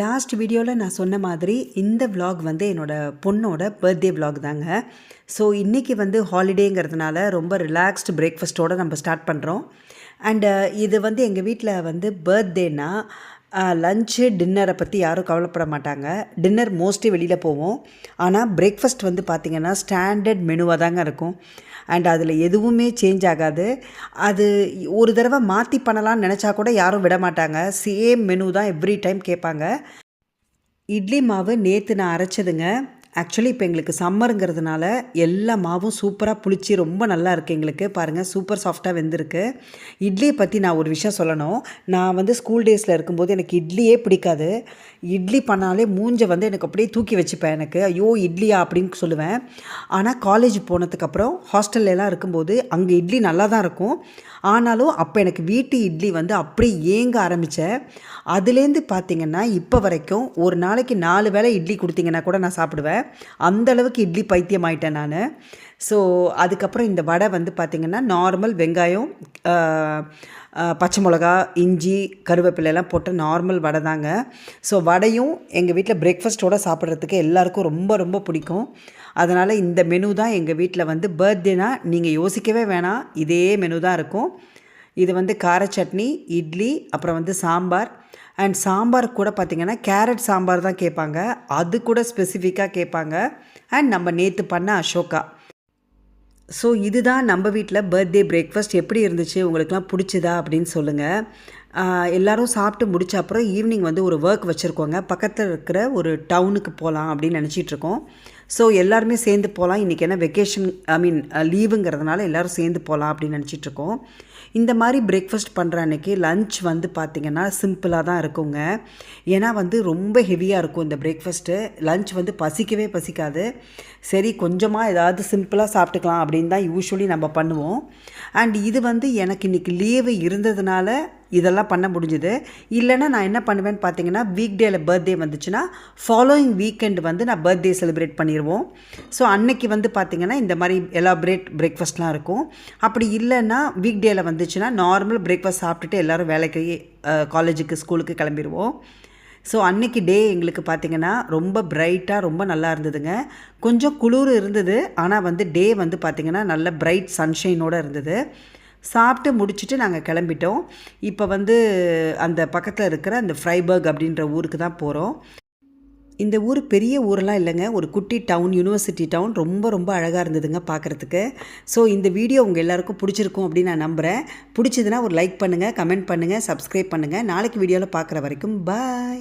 Last வீடியோவில் நான் சொன்ன மாதிரி இந்த vlog வந்து என்னோடய பொண்ணோட பர்த்டே vlog தாங்க. ஸோ இன்றைக்கி வந்து ஹாலிடேங்கிறதுனால ரொம்ப ரிலாக்ஸ்டு பிரேக்ஃபாஸ்ட்டோடு நம்ம ஸ்டார்ட் பண்ணுறோம். அண்டு இது வந்து எங்கள் வீட்டில் வந்து பர்த்டேனா லன்ச்சு டின்னரை பற்றி யாரும் கவலைப்பட மாட்டாங்க. டின்னர் மோஸ்ட்லி வெளியில் போவோம். ஆனால் பிரேக்ஃபாஸ்ட் வந்து பார்த்திங்கன்னா ஸ்டாண்டர்ட் மெனுவாக தாங்க இருக்கும். அண்ட் அதில் எதுவுமே சேஞ்ச் ஆகாது. அது ஒரு தடவை மாற்றி பண்ணலான்னு நினச்சா கூட யாரும் விட மாட்டாங்க. சேம் மெனு தான் எவ்ரி டைம் கேட்பாங்க. இட்லி மாவு நேற்று நான் அரைச்சதுங்க. ஆக்சுவலி இப்போ எங்களுக்கு சம்மருங்கிறதுனால எல்லா மாவும் சூப்பராக புளிச்சு ரொம்ப நல்லா இருக்குது எங்களுக்கு. பாருங்கள், சூப்பர் சாஃப்டாக வெந்திருக்கு. இட்லியை பற்றி நான் ஒரு விஷயம் சொல்லணும். நான் வந்து ஸ்கூல் டேஸில் இருக்கும்போது எனக்கு இட்லியே பிடிக்காது. இட்லி பண்ணாலே மூஞ்சை வந்து எனக்கு அப்படியே தூக்கி வச்சுப்பேன். எனக்கு ஐயோ இட்லியா அப்படின்னு சொல்லுவேன். ஆனால் காலேஜ் போனதுக்கப்புறம் ஹாஸ்டல்லாம் இருக்கும்போது அங்கே இட்லி நல்லா தான் இருக்கும். ஆனாலும் அப்போ எனக்கு வீட்டு இட்லி வந்து அப்படியே ஏங்க ஆரம்பித்தேன். அதுலேருந்து பார்த்திங்கன்னா இப்போ வரைக்கும் ஒரு நாளைக்கு 4 வேளை இட்லி கொடுத்தீங்கன்னா கூட நான் சாப்பிடுவேன். அந்தளவுக்கு இட்லி பைத்தியம் ஆகிட்டேன் நான். ஸோ அதுக்கப்புறம் இந்த வடை வந்து பார்த்திங்கன்னா நார்மல் வெங்காயம், பச்சை மிளகா, இஞ்சி, கருவேப்பிலையெல்லாம் போட்டு நார்மல் வடை தாங்க. ஸோ வடையும் எங்கள் வீட்டில் பிரேக்ஃபாஸ்ட்டோடு சாப்பிட்றதுக்கு எல்லாேருக்கும் ரொம்ப ரொம்ப பிடிக்கும். அதனால் இந்த மெனு தான் எங்கள் வீட்டில் வந்து பர்த்டேனா நீங்கள் யோசிக்கவே வேணாம், இதே மெனு தான் இருக்கும். இது வந்து கார சட்னி, இட்லி, அப்புறம் வந்து சாம்பார். அண்ட் சாம்பார் கூட பார்த்திங்கன்னா கேரட் சாம்பார் தான் கேட்பாங்க. அது கூட ஸ்பெசிஃபிக்காக கேட்பாங்க. அண்ட் நம்ம நேற்று பண்ண அசோகா. ஸோ இதுதான் நம்ம வீட்டில் பர்த்டே பிரேக்ஃபாஸ்ட். எப்படி இருந்துச்சு, உங்களுக்குலாம் பிடிச்சதா அப்படின்னு சொல்லுங்கள். எல்லோரும் சாப்பிட்டு முடிச்ச அப்புறம் ஈவினிங் வந்து ஒரு ஒர்க் வச்சுருக்கோங்க. பக்கத்தில் இருக்கிற ஒரு டவுனுக்கு போகலாம் அப்படின்னு நினச்சிட்ருக்கோம். ஸோ எல்லாருமே சேர்ந்து போகலாம். இன்றைக்கி என்ன வெக்கேஷன் லீவுங்கிறதுனால எல்லோரும் சேர்ந்து போகலாம் அப்படின்னு நினச்சிட்ருக்கோம். இந்த மாதிரி பிரேக்ஃபாஸ்ட் பண்ணுற அன்றைக்கி லன்ச் வந்து பார்த்திங்கன்னா சிம்பிளாக தான் இருக்குங்க. ஏன்னா வந்து ரொம்ப ஹெவியாக இருக்கும் இந்த பிரேக்ஃபாஸ்ட்டு. லன்ச் வந்து பசிக்கவே பசிக்காது. சரி கொஞ்சமாக ஏதாவது சிம்பிளாக சாப்பிட்டுக்கலாம் அப்படின்னு தான் யூஸ்வலி நம்ம பண்ணுவோம். அண்ட் இது வந்து எனக்கு இன்றைக்கி லீவு இருந்ததுனால இதெல்லாம் பண்ண முடிஞ்சுது. இல்லைன்னா நான் என்ன பண்ணுவேன்னு பார்த்தீங்கன்னா, வீக் டேயில் பர்த்டே வந்துச்சுன்னா ஃபாலோயிங் வீக்கெண்ட் வந்து நான் பர்த்டே செலிப்ரேட் பண்ணிடுவோம். ஸோ அன்னைக்கு வந்து பார்த்திங்கன்னா இந்த மாதிரி எலாபரேட் பிரேக்ஃபாஸ்ட்லாம் இருக்கும். அப்படி இல்லைன்னா வீக் டேயில் வந்துச்சுன்னா நார்மல் பிரேக்ஃபாஸ்ட் சாப்பிட்டுட்டு எல்லோரும் வேலைக்கு, காலேஜுக்கு, ஸ்கூலுக்கு கிளம்பிடுவோம். ஸோ அன்றைக்கி டே எங்களுக்கு பார்த்திங்கன்னா ரொம்ப பிரைட்டாக ரொம்ப நல்லா இருந்ததுங்க. கொஞ்சம் குளிர் இருந்தது, ஆனால் வந்து டே வந்து பார்த்திங்கன்னா நல்ல பிரைட் சன்ஷைனோடு இருந்தது. சாப்பிட்டு முடிச்சுட்டு நாங்கள் கிளம்பிட்டோம். இப்போ வந்து அந்த பக்கத்தில் இருக்கிற அந்த ஃப்ரைபர்க் அப்படின்ற ஊருக்கு தான் போகிறோம். இந்த ஊர் பெரிய ஊரெலாம் இல்லைங்க, ஒரு குட்டி டவுன், யூனிவர்சிட்டி டவுன். ரொம்ப ரொம்ப அழகாக இருந்ததுங்க பார்க்குறதுக்கு. ஸோ இந்த வீடியோ உங்கள் எல்லாருக்கும் பிடிச்சிருக்கும் அப்படின்னு நான் நம்புகிறேன். பிடிச்சதுன்னா ஒரு லைக் பண்ணுங்கள், கமெண்ட் பண்ணுங்கள், சப்ஸ்கிரைப் பண்ணுங்கள். நாளைக்கு வீடியோவில் பார்க்குற வரைக்கும் பாய்.